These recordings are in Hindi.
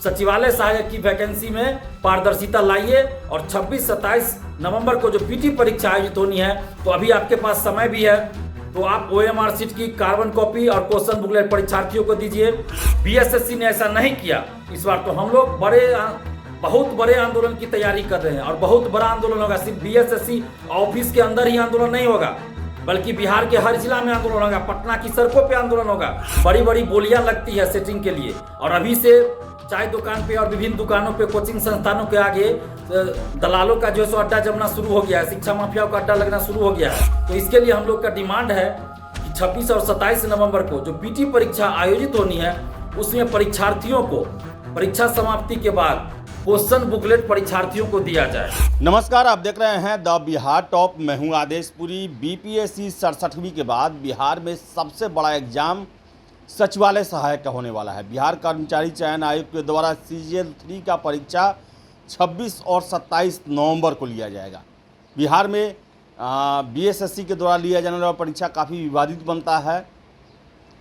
सचिवालय सहायक की वैकेंसी में पारदर्शिता लाइए और 26-27 नवंबर को जो पीटी परीक्षा आयोजित होनी है, तो अभी आपके पास समय भी है, तो आप ओएमआर शीट की कार्बन कॉपी और क्वेश्चन बुकलेट परीक्षार्थियों को दीजिए। बीएसएससी ने ऐसा नहीं किया इस बार, तो हम लोग बहुत बड़े आंदोलन की तैयारी कर रहे हैं और बहुत बड़ा आंदोलन होगा। सिर्फ बीएसएससी ऑफिस के अंदर ही आंदोलन नहीं होगा, बल्कि बिहार के हर जिला में आंदोलन होगा, पटना की सड़कों पे आंदोलन होगा। बड़ी बड़ी बोलियां लगती है सेटिंग के लिए, और अभी से चाय दुकान पे और विभिन्न दुकानों पे, कोचिंग संस्थानों के आगे दलालों का जो है सो अड्डा जमना शुरू हो गया है, शिक्षा माफियाओं का अड्डा लगना शुरू हो गया है। तो इसके लिए हम लोग का डिमांड है कि 26 और 27 नवंबर को जो पीटी परीक्षा आयोजित होनी है, उसमें परीक्षार्थियों को परीक्षा समाप्ति के बाद क्वेश्चन बुकलेट परीक्षार्थियों को दिया जाए। नमस्कार, आप देख रहे हैं द बिहार टॉप। मैं हूं आदेशपुरी। बीपीएससी 67वीं के बाद बिहार में सबसे बड़ा एग्जाम सचिवालय सहायक का होने वाला है। बिहार कर्मचारी चयन आयोग के द्वारा CGL 3 का परीक्षा 26 और 27 नवंबर को लिया जाएगा। बिहार में बीएसएससी के द्वारा लिया जाने वाला परीक्षा काफ़ी विवादित बनता है,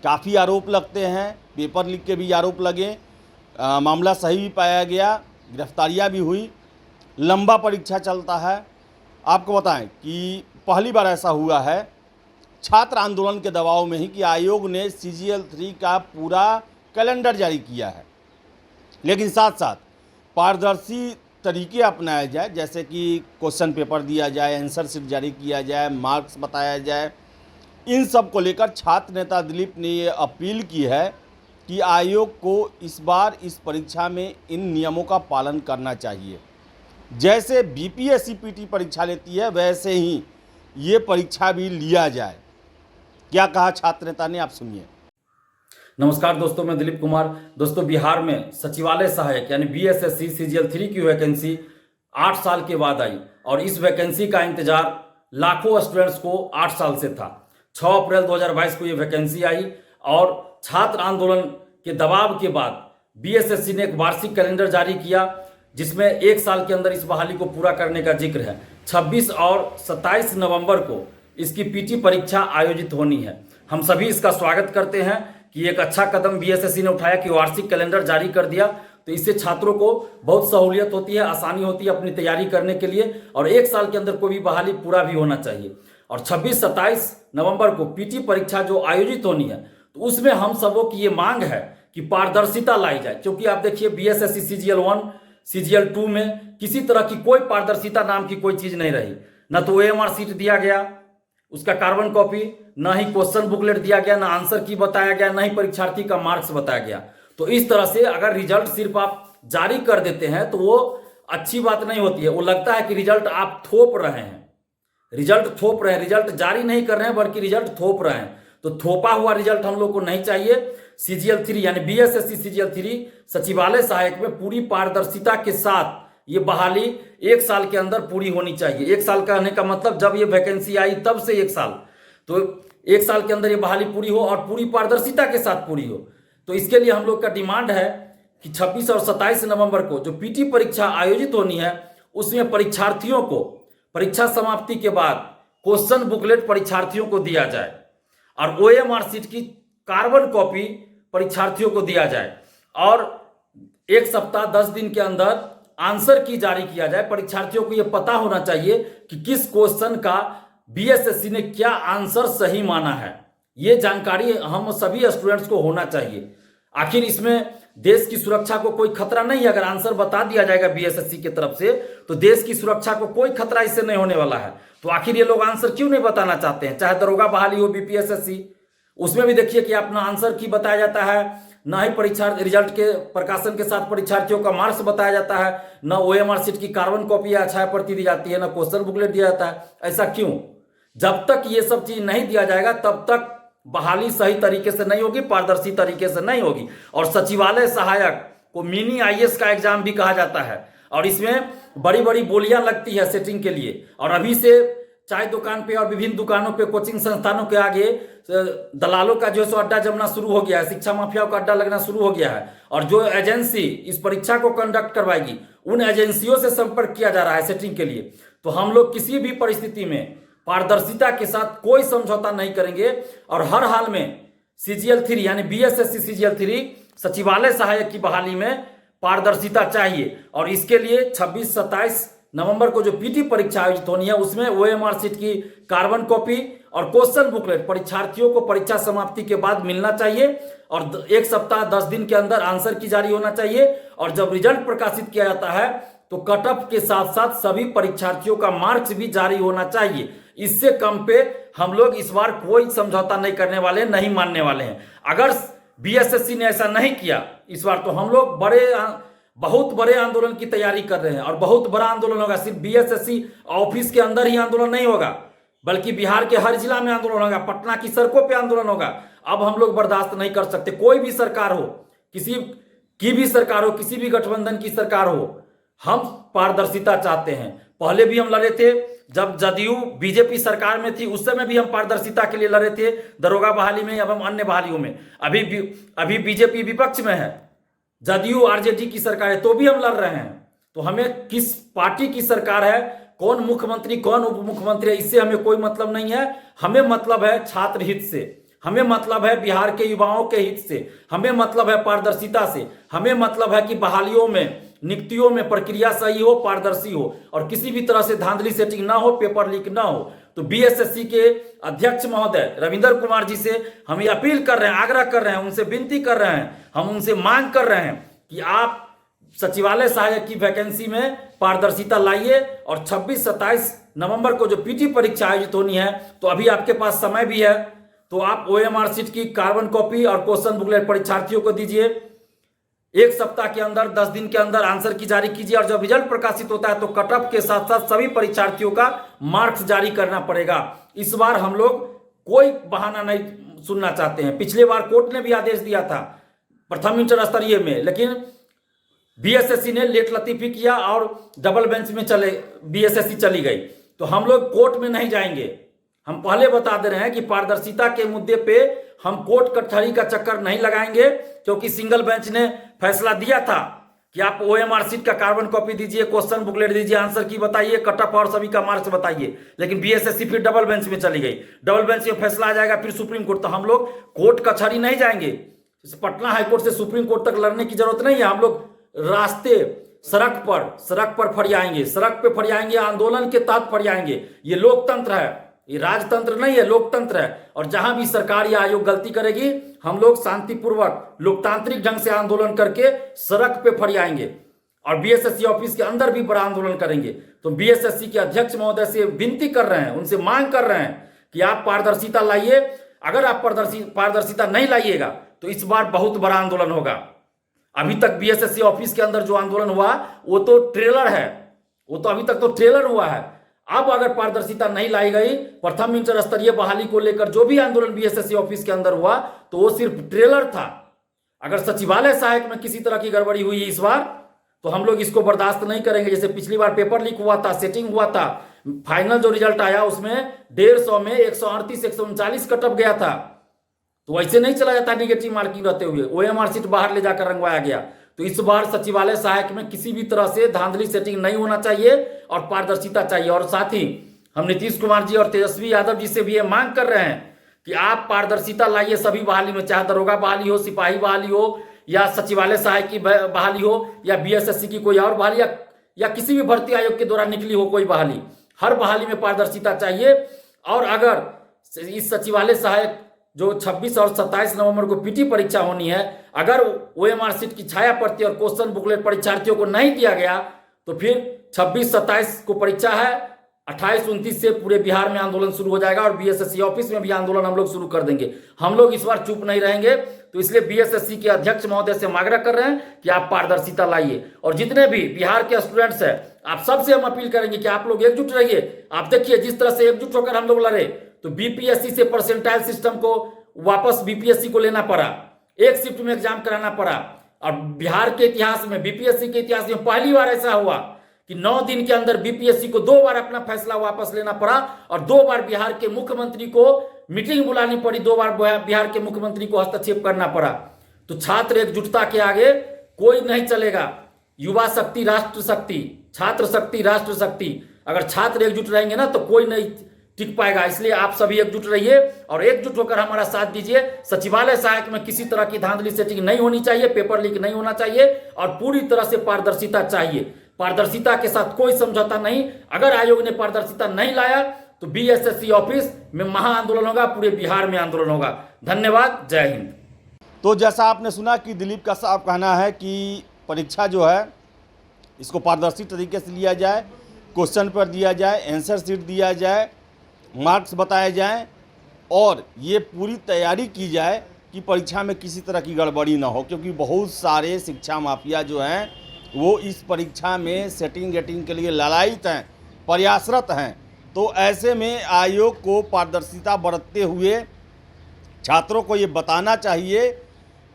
काफ़ी आरोप लगते हैं, पेपर लीक के भी आरोप लगे, मामला सही भी पाया गया, गिरफ्तारियां भी हुई, लंबा परीक्षा चलता है। आपको बताएं कि पहली बार ऐसा हुआ है छात्र आंदोलन के दबाव में ही कि आयोग ने CGL 3 का पूरा कैलेंडर जारी किया है, लेकिन साथ साथ पारदर्शी तरीके अपनाए जाए, जैसे कि क्वेश्चन पेपर दिया जाए, आंसर शीट जारी किया जाए, मार्क्स बताया जाए। इन सब को लेकर छात्र नेता दिलीप ने ये अपील की है कि आयोग को इस बार इस परीक्षा में इन नियमों का पालन करना चाहिए। जैसे बीपीएससी पीटी परीक्षा लेती है, वैसे ही ये परीक्षा भी लिया जाए। क्या कहा छात्र नेता ने, आप सुनिए। नमस्कार दोस्तों, मैं दिलीप कुमार। दोस्तों, बिहार में सचिवालय सहायक यानी बीएसएससी CGL 3 की वैकेंसी 8 साल के बाद आई, और इस वैकेंसी का इंतजार लाखों स्टूडेंट्स को 8 साल से था। 6 अप्रैल 2022 को ये वैकेंसी आई, और छात्र आंदोलन के दबाव के बाद बीएसएससी ने एक वार्षिक कैलेंडर जारी किया, जिसमें 1 साल के अंदर इस बहाली को पूरा करने का जिक्र है। 26 और 27 नवंबर को इसकी पीटी परीक्षा आयोजित होनी है। हम सभी इसका स्वागत करते हैं कि एक अच्छा कदम बीएसएससी ने उठाया कि वार्षिक कैलेंडर जारी कर दिया, तो इससे छात्रों को बहुत सहूलियत होती है, आसानी होती है अपनी तैयारी करने के लिए, और 1 साल के अंदर कोई भी बहाली पूरा भी होना चाहिए। और 26-27 नवंबर को पीटी परीक्षा जो आयोजित होनी है, तो उसमें हम सबों की ये मांग है कि पारदर्शिता लाई जाए। क्योंकि आप देखिए, बीएसएससी CGL 1 CGL 2 में किसी तरह की कोई पारदर्शिता नाम की कोई चीज नहीं रही। न तो ओएमआर शीट दिया गया, उसका कार्बन कॉपी, ना ही क्वेश्चन बुकलेट दिया गया, ना आंसर की बताया गया, ना ही परीक्षार्थी का मार्क्स बताया गया। तो इस तरह से अगर रिजल्ट सिर्फ आप जारी कर देते हैं तो वो अच्छी बात नहीं होती है। वो लगता है कि रिजल्ट आप थोप रहे हैं, रिजल्ट जारी नहीं कर रहे हैं, बल्कि रिजल्ट थोप रहे हैं। तो थोपा हुआ रिजल्ट हम लोग को नहीं चाहिए। CGL 3 यानी बीएसएससी CGL 3 सचिवालय सहायक में पूरी पारदर्शिता के साथ ये बहाली 1 साल के अंदर पूरी होनी चाहिए। 1 साल कहने का मतलब जब ये वैकेंसी आई तब से 1 साल, तो 1 साल के अंदर ये बहाली पूरी हो और पूरी पारदर्शिता के साथ पूरी हो। तो इसके लिए हम लोग का डिमांड है कि 26 और 27 नवंबर को जो पीटी परीक्षा आयोजित होनी है, उसमें परीक्षार्थियों को परीक्षा समाप्ति के बाद क्वेश्चन बुकलेट परीक्षार्थियों को दिया जाए, और ओएमआर शीट की कार्बन कॉपी परीक्षार्थियों को दिया जाए, और 1 सप्ताह 10 दिन के अंदर आंसर की जारी किया जाए। परीक्षार्थियों को यह पता होना चाहिए कि किस क्वेश्चन का बीएसएससी ने क्या आंसर सही माना है। ये जानकारी हम सभी स्टूडेंट्स को होना चाहिए। आखिर इसमें देश की सुरक्षा को कोई खतरा नहीं है। अगर आंसर बता दिया जाएगा बीएसएससी की तरफ से, तो देश की सुरक्षा को कोई खतरा इससे नहीं होने वाला है। तो आखिर ये लोग आंसर क्यों नहीं बताना चाहते हैं? चाहे दरोगा बहाली हो, बीपीएसएससी, उसमें भी देखिए कि अपना आंसर की बताया जाता है, ना ही परीक्षा रिजल्ट के प्रकाशन के साथ परीक्षार्थियों का मार्क्स बताया जाता है, ना ओएमआर शीट की कार्बन कॉपी या छाया प्रति दी जाती है, ना क्वेश्चन बुकलेट दिया जाता है। ऐसा क्यों? जब तक ये सब चीज नहीं दिया जाएगा तब तक बहाली सही तरीके से नहीं होगी, पारदर्शी तरीके से नहीं होगी। और सचिवालय सहायक को मिनी आईएएस का एग्जाम भी कहा जाता है, और इसमें बड़ी बड़ी बोलियां लगती है सेटिंग के लिए। और अभी से चाय दुकान पे और विभिन्न दुकानों पे, कोचिंग संस्थानों के आगे दलालों का जो है सो अड्डा जमना शुरू हो गया है, शिक्षा माफियाओं का अड्डा लगना शुरू हो गया है। और जो एजेंसी इस परीक्षा को कंडक्ट करवाएगी, उन एजेंसियों से संपर्क किया जा रहा है सेटिंग के लिए। तो हम लोग किसी भी परिस्थिति में पारदर्शिता के साथ कोई समझौता नहीं करेंगे, और हर हाल में CGL 3 यानी बीएसएससी CGL 3 सचिवालय सहायक की बहाली में पारदर्शिता चाहिए। और इसके लिए 26-27 नवंबर को जो पीटी परीक्षा आयोजित होनी है उसमें ओएमआर शीट की कार्बन कॉपी और क्वेश्चन बुकलेट परीक्षार्थियों को परीक्षा समाप्ति के बाद मिलना चाहिए और 1 सप्ताह 10 दिन के अंदर आंसर की जारी होना चाहिए। और जब रिजल्ट प्रकाशित किया जाता है तो कट ऑफ के साथ साथ सभी परीक्षार्थियों का मार्क्स भी जारी होना चाहिए। इससे कम पे हम लोग इस बार कोई समझौता नहीं करने वाले, नहीं मानने वाले हैं। अगर बीएसएससी ने ऐसा नहीं किया इस बार तो हम लोग बहुत बड़े आंदोलन की तैयारी कर रहे हैं और बहुत बड़ा आंदोलन होगा। सिर्फ बीएसएससी ऑफिस के अंदर ही आंदोलन नहीं होगा बल्कि बिहार के हर जिला में आंदोलन होगा, पटना की सड़कों पे आंदोलन होगा। अब हम लोग बर्दाश्त नहीं कर सकते, कोई भी सरकार हो, किसी की भी सरकार हो, किसी भी गठबंधन की सरकार हो, हम पारदर्शिता चाहते हैं। पहले भी हम लड़े थे जब जदयू बीजेपी सरकार में थी, उस समय भी हम पारदर्शिता के लिए लड़े थे दरोगा बहाली में एवं अन्य बहालियों में। अभी बीजेपी विपक्ष में है, जदयू आरजेडी की सरकार है तो भी हम लड़ रहे हैं। तो हमें किस पार्टी की सरकार है, कौन मुख्यमंत्री कौन उप मुख्यमंत्री है, इससे हमें कोई मतलब नहीं है। हमें मतलब है छात्र हित से, हमें मतलब है बिहार के युवाओं के हित से, हमें मतलब है पारदर्शिता से, हमें मतलब है कि बहालियों में नियुक्तियों में प्रक्रिया सही हो, पारदर्शी हो और किसी भी तरह से धांधली सेटिंग ना हो, पेपर लीक ना हो। तो बीएसएससी के अध्यक्ष महोदय रविंदर कुमार जी से हम ये अपील कर रहे हैं, आग्रह कर रहे हैं, उनसे विनती कर रहे हैं, हम उनसे मांग कर रहे हैं कि आप सचिवालय सहायक की वैकेंसी में पारदर्शिता लाइए और 26-27 नवंबर को जो पीटी परीक्षा आयोजित होनी है तो अभी आपके पास समय भी है, तो आप ओएमआर शीट की कार्बन कॉपी और क्वेश्चन बुकलेट परीक्षार्थियों को दीजिए। 1 सप्ताह के अंदर 10 दिन के अंदर आंसर की जारी कीजिए और जब रिजल्ट प्रकाशित होता है तो कट ऑफ के साथ साथ सभी परीक्षार्थियों का मार्क्स जारी करना पड़ेगा। इस बार हम लोग कोई बहाना नहीं सुनना चाहते हैं। पिछले बार कोर्ट ने भी आदेश दिया था प्रथम इंटर स्तरीय में, लेकिन बीएसएससी ने लेट लतीफी किया और डबल बेंच में बीएसएससी चली गई। तो हम लोग कोर्ट में नहीं जाएंगे। हम पहले बता दे रहे हैं कि पारदर्शिता के मुद्दे पे हम कोर्ट कचहरी का चक्कर नहीं लगाएंगे, क्योंकि सिंगल बेंच ने फैसला दिया था कि आप ओएमआर शीट का कार्बन कॉपी दीजिए, क्वेश्चन बुकलेट दीजिए, आंसर की बताइए, कट ऑफ और सभी का मार्क्स बताइए। लेकिन बीएसएससी फिर डबल बेंच में चली गई, डबल बेंच में फैसला आ जाएगा फिर सुप्रीम कोर्ट। तो हम लोग कोर्ट कचहरी नहीं जाएंगे। पटना हाईकोर्ट से सुप्रीम कोर्ट तक लड़ने की जरूरत नहीं है। हम लोग रास्ते सड़क पर फरियाएंगे, सड़क पे फरियाएंगे, आंदोलन के तहत फरियाएंगे। ये लोकतंत्र है, ये राजतंत्र नहीं है, लोकतंत्र है। और जहां भी सरकार या आयोग गलती करेगी हम लोग शांतिपूर्वक लोकतांत्रिक ढंग से आंदोलन करके सड़क पे फरियाएंगे और बीएसएससी ऑफिस के अंदर भी बड़ा आंदोलन करेंगे। तो बीएसएससी के अध्यक्ष महोदय से विनती कर रहे हैं, उनसे मांग कर रहे हैं कि आप पारदर्शिता लाइए। अगर आप पारदर्शिता नहीं लाइएगा तो इस बार बहुत बड़ा आंदोलन होगा। अभी तक बीएसएससी ऑफिस के अंदर जो आंदोलन हुआ वो तो ट्रेलर है, वो तो अभी तक तो ट्रेलर हुआ है। अब अगर पारदर्शिता नहीं लाई गई, प्रथम इंटर स्तरीय बहाली को लेकर जो भी आंदोलन बीएसएससी ऑफिस के अंदर हुआ तो वो सिर्फ ट्रेलर था। अगर सचिवालय सहायक में किसी तरह की गड़बड़ी हुई इस बार तो हम लोग इसको बर्दाश्त नहीं करेंगे। जैसे पिछली बार पेपर लीक हुआ था, सेटिंग हुआ था, फाइनल जो रिजल्ट आया उसमें 150 में 138 139 कट ऑफ गया था। तो ऐसे नहीं चला जाता निगेटिव मार्किंग रहते हुए, ओएमआर शीट बाहर ले जाकर रंगवाया गया। तो इस बार सचिवालय सहायक में किसी भी तरह से धांधली सेटिंग नहीं होना चाहिए और पारदर्शिता चाहिए। और साथ ही हम नीतीश कुमार जी और तेजस्वी यादव जी से भी ये मांग कर रहे हैं कि आप पारदर्शिता लाइए सभी बहाली में, चाहे दरोगा बहाली हो, सिपाही बहाली हो या सचिवालय सहायक की बहाली हो या बीएसएससी की कोई और बहाली या किसी भी भर्ती आयोग के द्वारा निकली हो कोई बहाली, हर बहाली में पारदर्शिता चाहिए। और अगर इस सचिवालय सहायक जो 26 और 27 नवंबर को पीटी परीक्षा होनी है, अगर ओएमआर शीट की छाया प्रति और क्वेश्चन बुकलेट परीक्षार्थियों को नहीं दिया गया तो फिर 26-27 को परीक्षा है, 28-29 से पूरे बिहार में आंदोलन शुरू हो जाएगा और बीएसएससी ऑफिस में भी आंदोलन हम लोग शुरू कर देंगे। हम लोग इस बार चुप नहीं रहेंगे। तो इसलिए बीएसएससी के अध्यक्ष महोदय से आग्रह कर रहे हैं कि आप पारदर्शिता लाइए और जितने भी बिहार के स्टूडेंट्स हैं आप सबसे हम अपील करेंगे कि आप लोग एकजुट रहिए। आप देखिए जिस तरह से एकजुट होकर हम लोग लड़े तो बीपीएससी से परसेंटाइल सिस्टम को वापस बीपीएससी को लेना पड़ा, एक शिफ्ट में एग्जाम कराना पड़ा। और बिहार के इतिहास में, बीपीएससी के इतिहास में पहली बार ऐसा हुआ कि 9 दिन के अंदर बीपीएससी को 2 बार अपना फैसला वापस लेना पड़ा और 2 बार बिहार के मुख्यमंत्री को मीटिंग बुलानी पड़ी, 2 बार बिहार के मुख्यमंत्री को हस्तक्षेप करना पड़ा। तो छात्र एकजुटता के आगे कोई नहीं चलेगा। युवा शक्ति राष्ट्र शक्ति, छात्र शक्ति राष्ट्र शक्ति। अगर छात्र एकजुट रहेंगे ना तो कोई नहीं टिक पाएगा। इसलिए आप सभी एकजुट रहिए और एकजुट होकर हमारा साथ दीजिए। सचिवालय सहायक में किसी तरह की धांधली सेटिंग नहीं होनी चाहिए, पेपर लीक नहीं होना चाहिए और पूरी तरह से पारदर्शिता चाहिए। पारदर्शिता के साथ कोई समझौता नहीं। अगर आयोग ने पारदर्शिता नहीं लाया तो बीएसएससी ऑफिस में महा आंदोलन होगा, पूरे बिहार में आंदोलन होगा। धन्यवाद, जय हिंद। तो जैसा आपने सुना कि दिलीप का साफ कहना है कि परीक्षा जो है इसको पारदर्शी तरीके से लिया जाए, क्वेश्चन पर दिया जाए, आंसर शीट दिया जाए, मार्क्स बताए जाएं और ये पूरी तैयारी की जाए कि परीक्षा में किसी तरह की गड़बड़ी ना हो, क्योंकि बहुत सारे शिक्षा माफिया जो हैं वो इस परीक्षा में सेटिंग गेटिंग के लिए ललायित हैं, प्रयासरत हैं। तो ऐसे में आयोग को पारदर्शिता बरतते हुए छात्रों को ये बताना चाहिए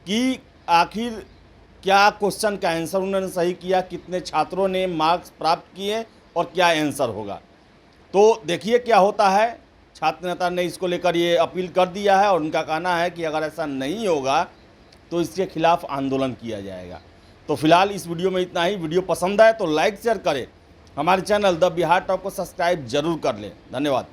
कि आखिर क्या क्वेश्चन का आंसर उन्होंने सही किया, कितने छात्रों ने मार्क्स प्राप्त किए और क्या आंसर होगा। तो देखिए क्या होता है। छात्र नेता ने इसको लेकर ये अपील कर दिया है और उनका कहना है कि अगर ऐसा नहीं होगा तो इसके खिलाफ आंदोलन किया जाएगा। तो फिलहाल इस वीडियो में इतना ही। वीडियो पसंद आए तो लाइक शेयर करें, हमारे चैनल द बिहार टॉप को सब्सक्राइब जरूर कर लें। धन्यवाद।